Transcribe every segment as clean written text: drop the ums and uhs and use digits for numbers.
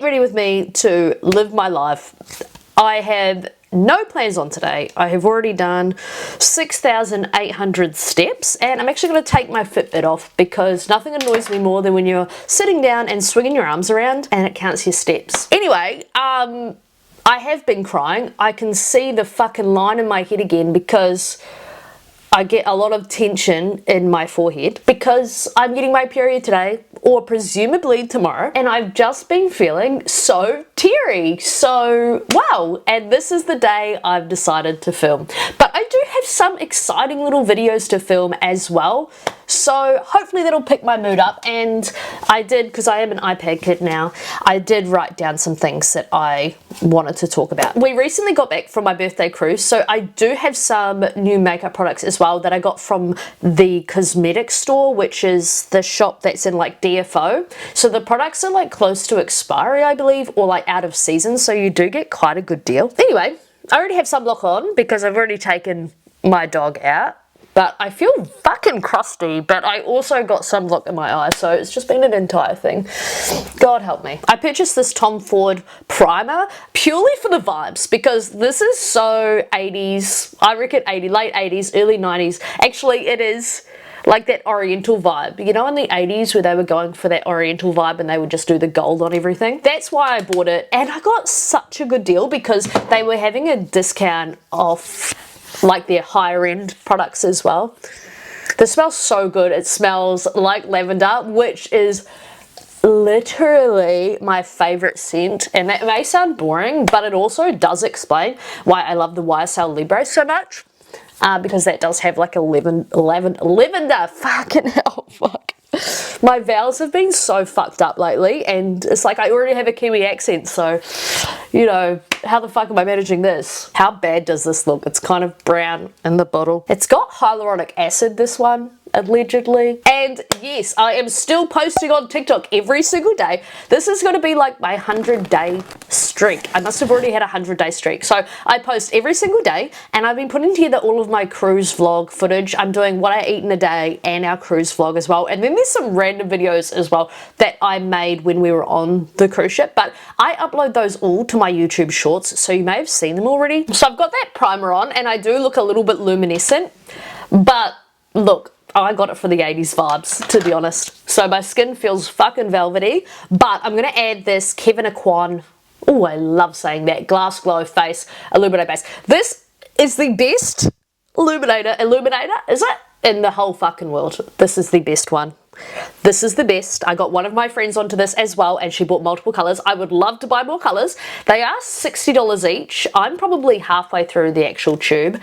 get ready with me to live my life. I have no plans on today. I have already done 6,800 steps, and I'm actually going to take my Fitbit off because nothing annoys me more than when you're sitting down and swinging your arms around and it counts your steps. Anyway, I have been crying. I can see the fucking line in my head again because I get a lot of tension in my forehead because I'm getting my period today, or presumably tomorrow, and I've just been feeling so teary. So wow, and this is the day I've decided to film. But I do have some exciting little videos to film as well, so hopefully that'll pick my mood up. And I did, because I am an iPad kid now, I did write down some things that I wanted to talk about. We recently got back from my birthday cruise, so I do have some new makeup products as well that I got from the cosmetic store, which is the shop that's in like DFO. So the products are like close to expiry, I believe, or like out of season, so you do get quite a good deal. Anyway, I already have sunblock on because I've already taken my dog out, but I feel fucking crusty, but I also got sunblock in my eye, so it's just been an entire thing. God help me. I purchased this Tom Ford primer purely for the vibes because this is so 80s, I reckon late 80s, early 90s. Actually, it is like that oriental vibe, you know, in the 80s where they were going for that oriental vibe and they would just do the gold on everything. That's why I bought it, and I got such a good deal because they were having a discount off like their higher end products as well. This smells so good. It smells like lavender, which is literally my favorite scent, and that may sound boring, but it also does explain why I love the YSL Libre so much, because that does have like a lavender, fucking hell, fuck. My vowels have been so fucked up lately, and it's like I already have a Kiwi accent, so, you know, how the fuck am I managing this? How bad does this look? It's kind of brown in the bottle. It's got hyaluronic acid, this one, allegedly. And yes, I am still posting on TikTok every single day. This is going to be like my 100-day streak. I must have already had a 100-day streak. So I post every single day, and I've been putting together all of my cruise vlog footage. I'm doing what I eat in a day and our cruise vlog as well. And then there's some random videos as well that I made when we were on the cruise ship, but I upload those all to my YouTube shorts, so you may have seen them already. So I've got that primer on, and I do look a little bit luminescent, but look, I got it for the 80s vibes, to be honest. So my skin feels fucking velvety, but I'm going to add this Kevin Aquan, oh, I love saying that, Glass Glow Face Illuminator Base. This is the best illuminator, is it? In the whole fucking world. This is the best one. This is the best. I got one of my friends onto this as well, and she bought multiple colours. I would love to buy more colours. They are $60 each. I'm probably halfway through the actual tube,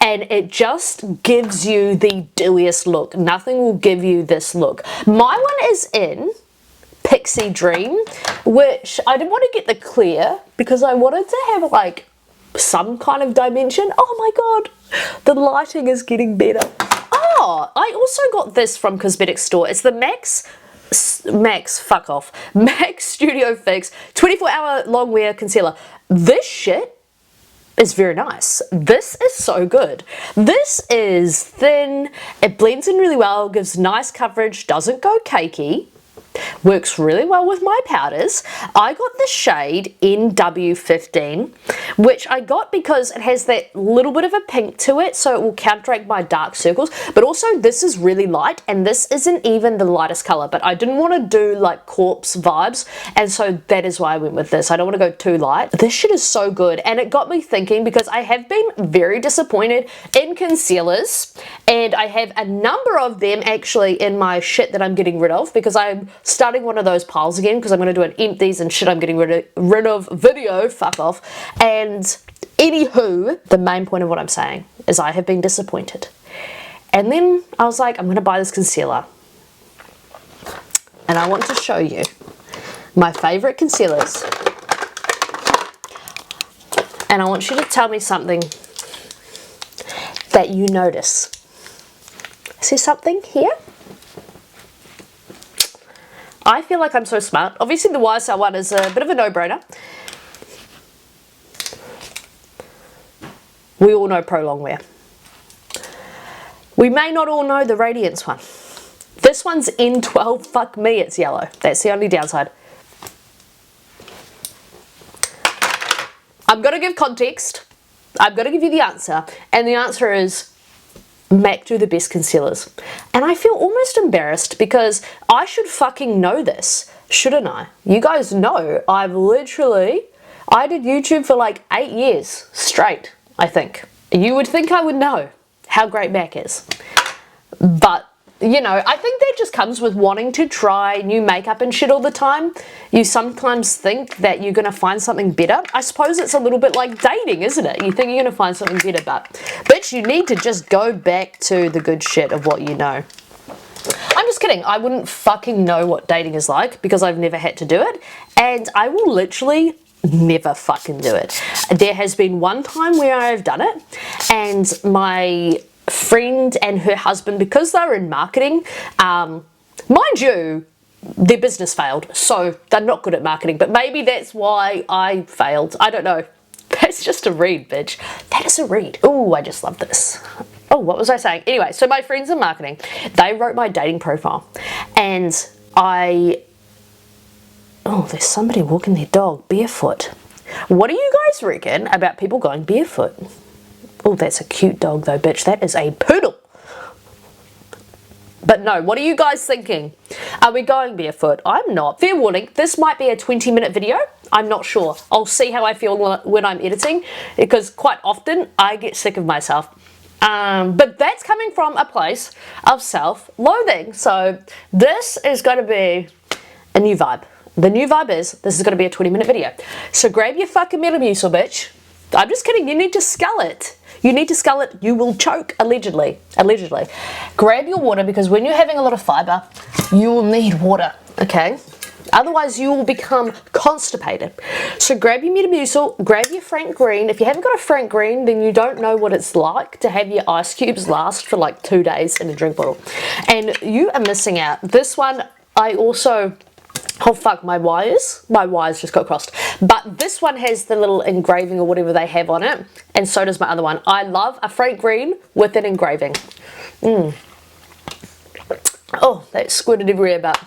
and it just gives you the dewiest look. Nothing will give you this look. My one is in Pixie Dream, which I didn't want to get the clear because I wanted to have like some kind of dimension. Oh my god, the lighting is getting better. Oh, I also got this from Cosmetic Store. It's the Max Studio Fix 24-hour long wear concealer. This shit is very nice. This is so good. This is thin, it blends in really well, gives nice coverage, doesn't go cakey, works really well with my powders. I got the shade NW15, which I got because it has that little bit of a pink to it, so it will counteract my dark circles, but also this is really light, and this isn't even the lightest color, but I didn't want to do like corpse vibes, and so that is why I went with this. I don't want to go too light. This shit is so good, and it got me thinking because I have been very disappointed in concealers, and I have a number of them actually in my shit that I'm getting rid of because I'm starting one of those piles again because I'm going to do an empties and shit I'm getting rid of video, fuck off. And anywho, the main point of what I'm saying is I have been disappointed. And then I was like, I'm going to buy this concealer. And I want to show you my favorite concealers. And I want you to tell me something that you notice. Is there something here? I feel like I'm so smart. Obviously the YSL one is a bit of a no-brainer. We all know Pro Longwear. We may not all know the Radiance one. This one's N12, fuck me, it's yellow. That's the only downside. I'm going to give context. I'm going to give you the answer. And the answer is MAC do the best concealers. And I feel almost embarrassed because I should fucking know this, shouldn't I? You guys know I did YouTube for like 8 years straight, I think. You would think I would know how great MAC is. But, you know, I think that just comes with wanting to try new makeup and shit all the time. You sometimes think that you're going to find something better. I suppose it's a little bit like dating, isn't it? You think you're going to find something better, but bitch, you need to just go back to the good shit of what you know. I'm just kidding. I wouldn't fucking know what dating is like because I've never had to do it, and I will literally never fucking do it. There has been one time where I've done it, and my friend and her husband, because they're in marketing, mind you, their business failed, so they're not good at marketing, but maybe that's why I failed. I don't know. That's just a read, bitch. That is a read. Oh, I just love this. Oh, what was I saying? Anyway, so my friends in marketing, they wrote my dating profile, and oh, there's somebody walking their dog barefoot. What do you guys reckon about people going barefoot? Oh, that's a cute dog though, bitch. That is a poodle. But no, what are you guys thinking? Are we going barefoot? I'm not. Fair warning, this might be a 20-minute video. I'm not sure. I'll see how I feel when I'm editing, because quite often I get sick of myself. But that's coming from a place of self-loathing. So this is going to be a new vibe. The new vibe is, this is going to be a 20-minute video. So grab your fucking Metamucil, bitch. I'm just kidding, you need to scull it. You need to scull it, you will choke, allegedly. Allegedly. Grab your water, because when you're having a lot of fiber, you will need water, okay? Otherwise, you will become constipated. So grab your Metamucil, grab your Frank Green. If you haven't got a Frank Green, then you don't know what it's like to have your ice cubes last for like 2 days in a drink bottle. And you are missing out. This one, I also... Oh fuck, my wires just got crossed. But this one has the little engraving or whatever they have on it, and so does my other one. I love a Frank Green with an engraving. Oh, that squirted everywhere, but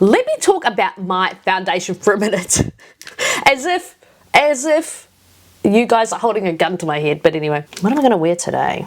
let me talk about my foundation for a minute. as if you guys are holding a gun to my head, but anyway. What am I going to wear today?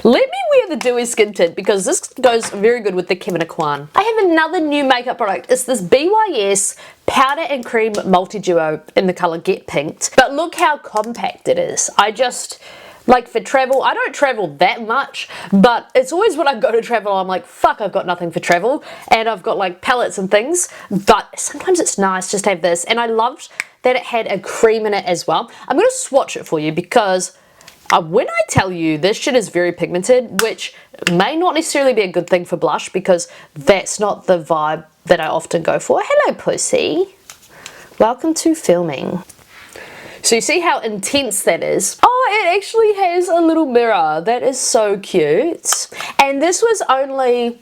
Let me wear the Dewy Skin Tint, because this goes very good with the Kevin Aquan. I have another new makeup product. It's this BYS Powder and Cream Multi-Duo in the colour Get Pinked. But look how compact it is. I just, like for travel, I don't travel that much, but it's always when I go to travel, I'm like, fuck, I've got nothing for travel. And I've got like palettes and things, but sometimes it's nice just to have this. And I loved that it had a cream in it as well. I'm going to swatch it for you, because when I tell you this shit is very pigmented, which may not necessarily be a good thing for blush, because that's not the vibe that I often go for. Hello, pussy. Welcome to filming. So you see how intense that is? Oh, it actually has a little mirror. That is so cute. And this was only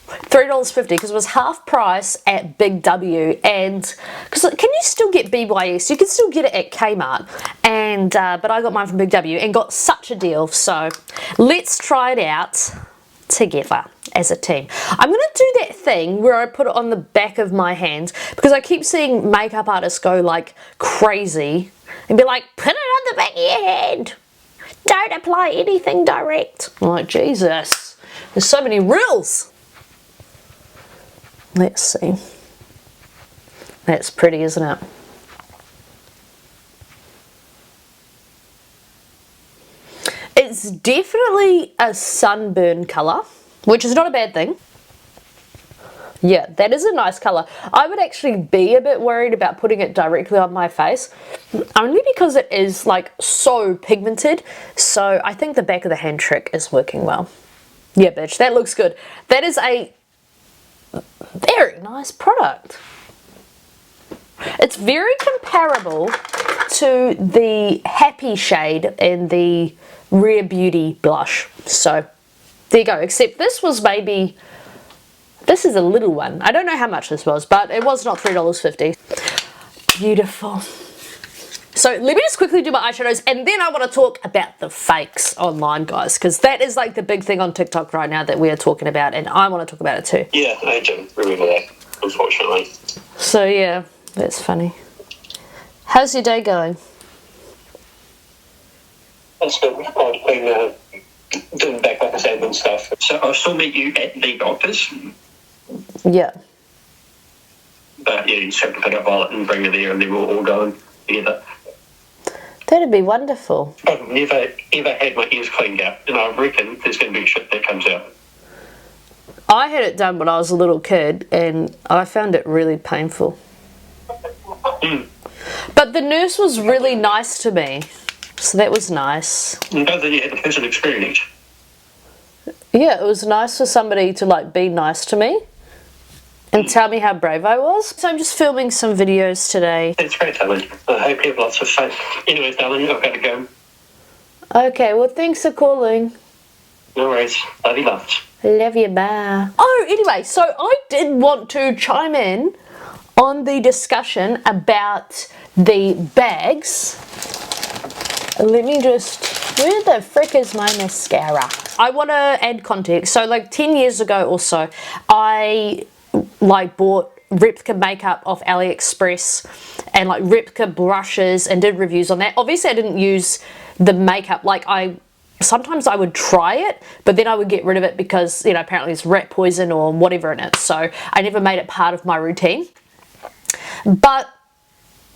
$3.50, because it was half price at Big W, and because can you still get BYS? You can still get it at Kmart, and but I got mine from Big W and got such a deal. So let's try it out together as a team. I'm gonna do that thing where I put it on the back of my hand, because I keep seeing makeup artists go like crazy and be like, put it on the back of your hand, don't apply anything direct. I'm like, Jesus, there's so many rules. Let's see. That's pretty, isn't it? It's definitely a sunburn colour, which is not a bad thing. Yeah, that is a nice colour. I would actually be a bit worried about putting it directly on my face, only because it is like so pigmented. So I think the back of the hand trick is working well. Yeah, bitch, that looks good. That is a very nice product. It's very comparable to the Happy shade in the Rare Beauty blush. So there you go, except this was maybe, this is a little one. I don't know how much this was, but it was not $3.50. Beautiful. So let me just quickly do my eyeshadows, and then I want to talk about the fakes online, guys, because that is like the big thing on TikTok right now that we are talking about, and I want to talk about it too. Yeah, I do remember that, unfortunately. So yeah, that's funny. How's your day going? That's good. I've been doing back office admin stuff. So I still meet you at the doctor's. Yeah. But yeah, you just have to pick up Violet and bring her there, and then we'll all go together. That'd be wonderful. I've never ever had my ears cleaned out, and I reckon there's going to be shit that comes out. I had it done when I was a little kid, and I found it really painful. But the nurse was really nice to me, so that was nice. And don't think you had the person experience. Yeah, it was nice for somebody to like be nice to me and tell me how brave I was. So I'm just filming some videos today. That's great, darling. I hope you have lots of fun. Anyways, darling, I've got to go. Okay, well, thanks for calling. No worries. Love you lots. Love you, bye. Oh, anyway, so I did want to chime in on the discussion about the bags. Let me just... Where the frick is my mascara? I want to add context. So like 10 years ago or so, I like bought replica makeup off AliExpress and like replica brushes and did reviews on that. Obviously I didn't use the makeup. Like sometimes I would try it, but then I would get rid of it because, you know, apparently it's rat poison or whatever in it. So I never made it part of my routine. But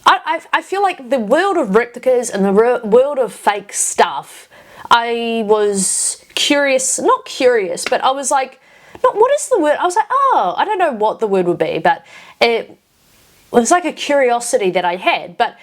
I feel like the world of replicas and the world of fake stuff, I was curious, not curious, but I was like, what is the word? I was like, oh, I don't know what the word would be, but it was like a curiosity that I had, but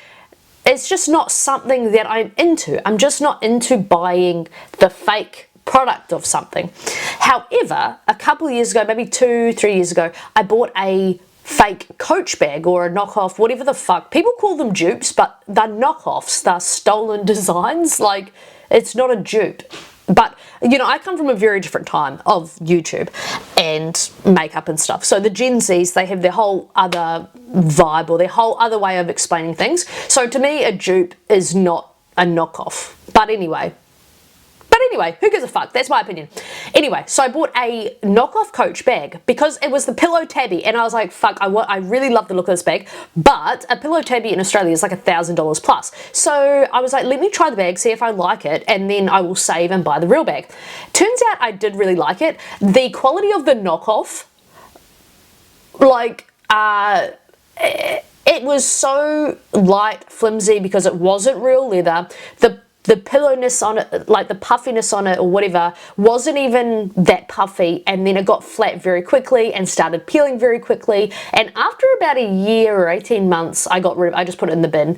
it's just not something that I'm into. I'm just not into buying the fake product of something. However, a couple of years ago, maybe 2-3 years ago, I bought a fake Coach bag or a knockoff, whatever the fuck. People call them dupes, but they're knockoffs. They're stolen designs. Like, it's not a dupe. But, you know, I come from a very different time of YouTube and makeup and stuff. So the Gen Zs, they have their whole other vibe or their whole other way of explaining things. So to me, a dupe is not a knockoff. But anyway, who gives a fuck? That's my opinion. Anyway, so I bought a knockoff Coach bag because it was the Pillow Tabby, and I was like, fuck, I really love the look of this bag, but a Pillow Tabby in Australia is like $1,000 plus. So I was like, let me try the bag, see if I like it, and then I will save and buy the real bag. Turns out I did really like it. The quality of the knockoff, like, it was so light, flimsy, because it wasn't real leather. The pillowness on it, like the puffiness on it or whatever, wasn't even that puffy, and then it got flat very quickly and started peeling very quickly, and after about a year or 18 months I just put it in the bin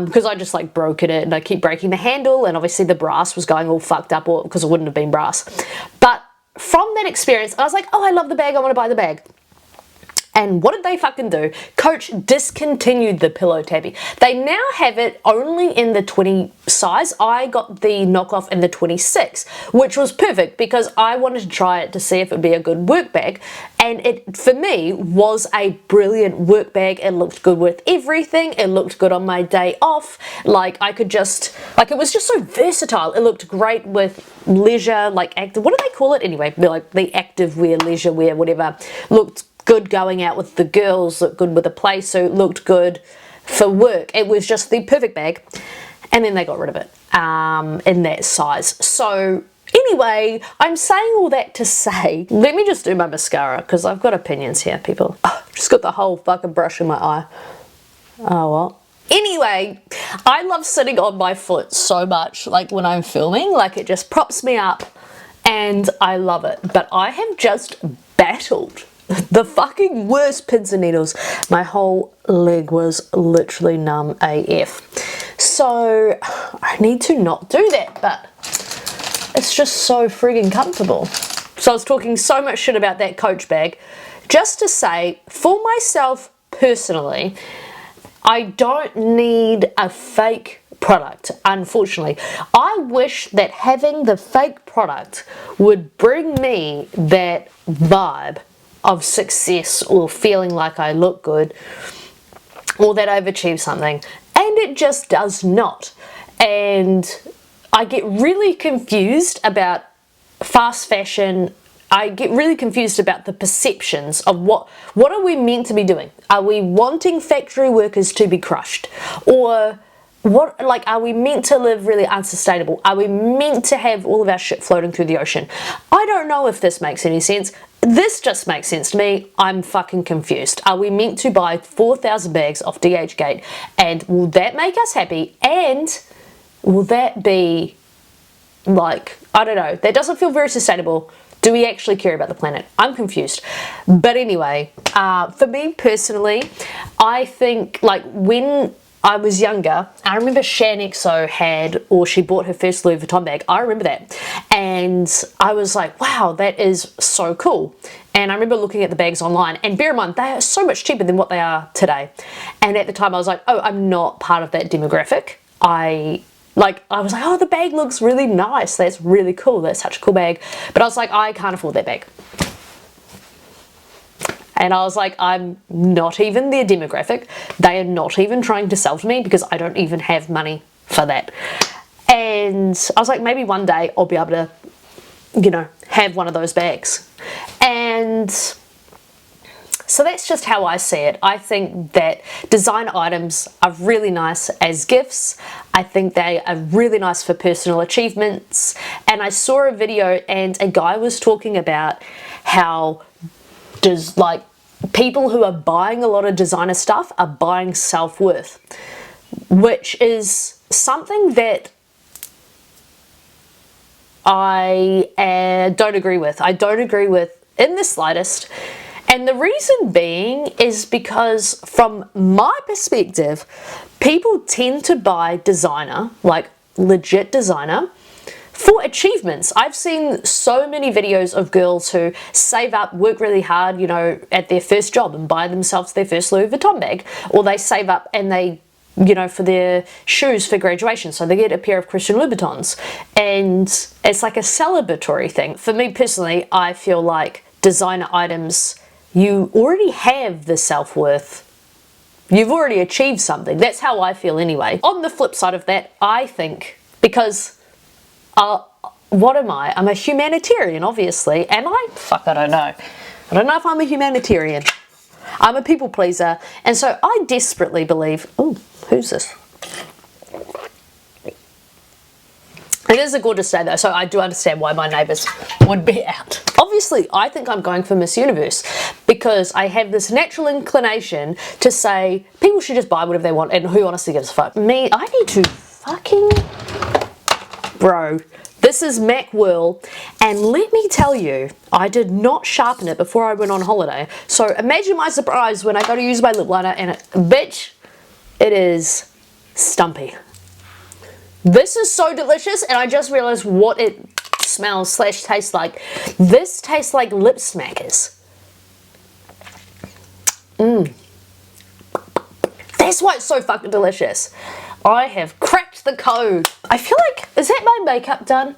because I just like broke it and I keep breaking the handle, and obviously the brass was going all fucked up, or because it wouldn't have been brass. But from that experience I was like, oh, I love the bag, I want to buy the bag. And what did they fucking do? Coach discontinued the Pillow Tabby. They now have it only in the 20 size. I got the knockoff in the 26, which was perfect because I wanted to try it to see if it would be a good work bag. And it, for me, was a brilliant work bag. It looked good with everything. It looked good on my day off. Like, I could just, like, it was just so versatile. It looked great with leisure, like active, what do they call it anyway? Like the active wear, leisure wear, whatever. Looked good going out with the girls, looked good with a play suit, looked good for work. It was just the perfect bag, and then they got rid of it in that size. So anyway, I'm saying all that to say, let me just do my mascara because I've got opinions here, people. Oh, just got the whole fucking brush in my eye. Oh well. Anyway, I love sitting on my foot so much, like when I'm filming, like it just props me up and I love it. But I have just battled the fucking worst pins and needles. My whole leg was literally numb AF. So I need to not do that, but it's just so friggin' comfortable. So I was talking so much shit about that Coach bag just to say, for myself personally, I don't need a fake product, unfortunately. I wish that having the fake product would bring me that vibe of success or feeling like I look good or that I've achieved something, and it just does not. And I get really confused about fast fashion. I get really confused about the perceptions of what are we meant to be doing? Are we wanting factory workers to be crushed? Or What, like, are we meant to live really unsustainable? Are we meant to have all of our shit floating through the ocean? I don't know if this makes any sense. This just makes sense to me. I'm fucking confused. Are we meant to buy 4,000 bags off DHgate, and will that make us happy? And will that be, like, I don't know, that doesn't feel very sustainable. Do we actually care about the planet? I'm confused. But anyway, for me personally, I think, like, when I was younger, I remember Shan had, or she bought her first Louis Vuitton bag. I remember that. And I was like, wow, that is so cool. And I remember looking at the bags online, and bear in mind, they are so much cheaper than what they are today. And at the time I was like, oh, I'm not part of that demographic. I was like, oh, the bag looks really nice. That's really cool. That's such a cool bag. But I was like, I can't afford that bag. And I was like, I'm not even their demographic. They are not even trying to sell to me because I don't even have money for that. And I was like, maybe one day I'll be able to, you know, have one of those bags. And so that's just how I see it. I think that designer items are really nice as gifts. I think they are really nice for personal achievements. And I saw a video and a guy was talking about how people who are buying a lot of designer stuff are buying self-worth, which is something that I don't agree with. I don't agree with in the slightest. And the reason being is because from my perspective, people tend to buy designer, like legit designer, for achievements. I've seen so many videos of girls who save up, work really hard, you know, at their first job and buy themselves their first Louis Vuitton bag, or they save up and they, you know, for their shoes for graduation, so they get a pair of Christian Louboutins, and it's like a celebratory thing. For me personally, I feel like designer items, you already have the self-worth. You've already achieved something. That's how I feel anyway. On the flip side of that, I think, because what am I? I'm a humanitarian, obviously. Am I? Fuck, I don't know. I don't know if I'm a humanitarian. I'm a people pleaser. And so I desperately believe... Oh, who's this? It is a gorgeous day though, so I do understand why my neighbours would be out. Obviously, I think I'm going for Miss Universe because I have this natural inclination to say people should just buy whatever they want and who honestly gives a fuck. Me, I need to fucking... Bro, this is Mac Whirl, and let me tell you, I did not sharpen it before I went on holiday. So imagine my surprise when I go to use my lip liner and bitch, it is stumpy. This is so delicious, and I just realized what it smells / tastes like. This tastes like lip smackers. That's why it's so fucking delicious. I have cracked the code. I feel like, is that my makeup done?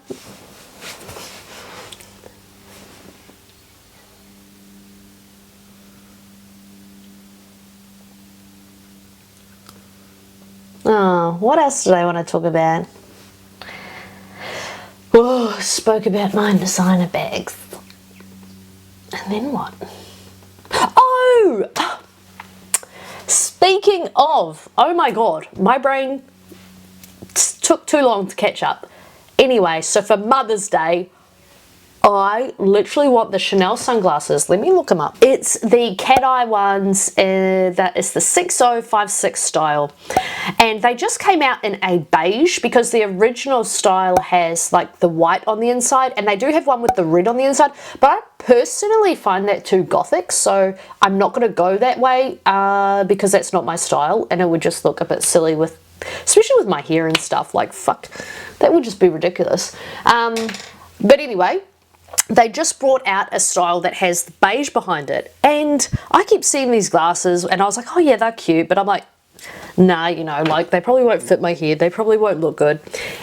Oh, what else did I want to talk about? Oh, spoke about my designer bags. And then what? Oh! Speaking of, oh my god, my brain took too long to catch up. Anyway, so for Mother's Day, I literally want the Chanel sunglasses. Let me look them up. It's the cat eye ones, that is the 6056 style. And they just came out in a beige because the original style has like the white on the inside, and they do have one with the red on the inside. But I personally find that too gothic, so I'm not going to go that way because that's not my style, and it would just look a bit silly with, especially with my hair and stuff. Like, fuck, that would just be ridiculous. But anyway, they just brought out a style that has the beige behind it, and I keep seeing these glasses and I was like, oh yeah, they're cute, but I'm like, nah, you know, like they probably won't fit my hair, they probably won't look good.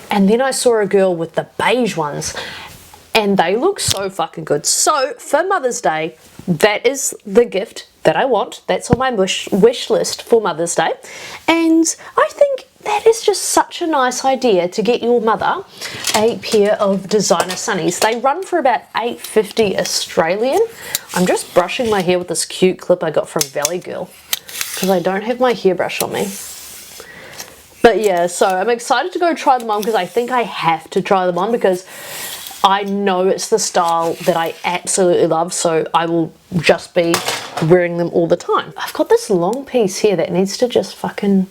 And then I saw a girl with the beige ones and they look so fucking good. So for Mother's Day, that is the gift that I want. That's on my wish list for Mother's Day, and I think that is just such a nice idea to get your mother a pair of designer sunnies. They run for about $8.50 Australian. I'm just brushing my hair with this cute clip I got from Valley Girl because I don't have my hairbrush on me. But yeah, so I'm excited to go try them on because I think I have to try them on because I know it's the style that I absolutely love, so I will just be wearing them all the time. I've got this long piece here that needs to just fucking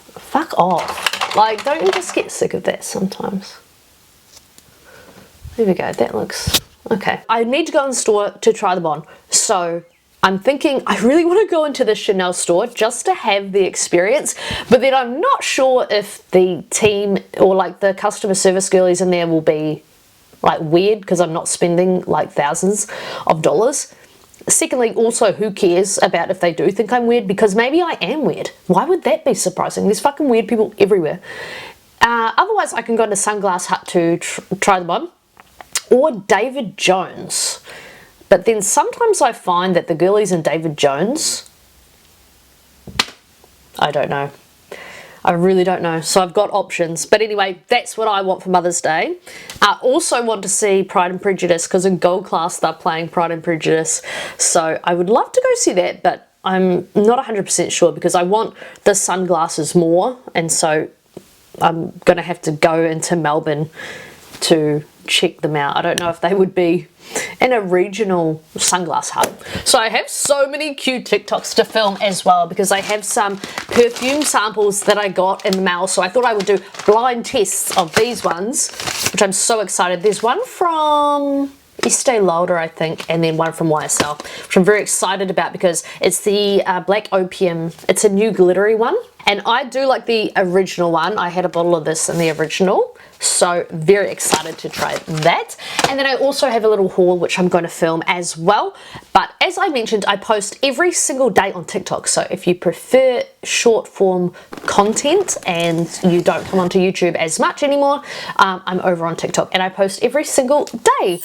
fuck off. Like, don't you just get sick of that sometimes? There we go, that looks okay. I need to go in the store to try them on, so I'm thinking I really want to go into the Chanel store just to have the experience, but then I'm not sure if the team or like the customer service girlies in there will be like weird because I'm not spending like thousands of dollars. Secondly, also, who cares about if they do think I'm weird, because maybe I am weird. Why would that be surprising? There's fucking weird people everywhere. Otherwise, I can go to Sunglass Hut to try them on, or David Jones. But then sometimes I find that the girlies in David Jones, I don't know. I really don't know. So I've got options. But anyway, that's what I want for Mother's Day. I also want to see Pride and Prejudice because in Gold Class they're playing Pride and Prejudice. So I would love to go see that, but I'm not 100% sure because I want the sunglasses more. And so I'm going to have to go into Melbourne to check them out. I don't know if they would be in a regional sunglass hut. So I have so many cute TikToks to film as well because I have some perfume samples that I got in the mail. So I thought I would do blind tests of these ones, which I'm so excited. There's one from Estee Lauder, I think, and then one from YSL, which I'm very excited about because it's the Black Opium. It's a new glittery one. And I do like the original one. I had a bottle of this in the original. So very excited to try that. And then I also have a little haul which I'm going to film as well. But as I mentioned, I post every single day on TikTok. So if you prefer short form content and you don't come onto YouTube as much anymore, I'm over on TikTok and I post every single day.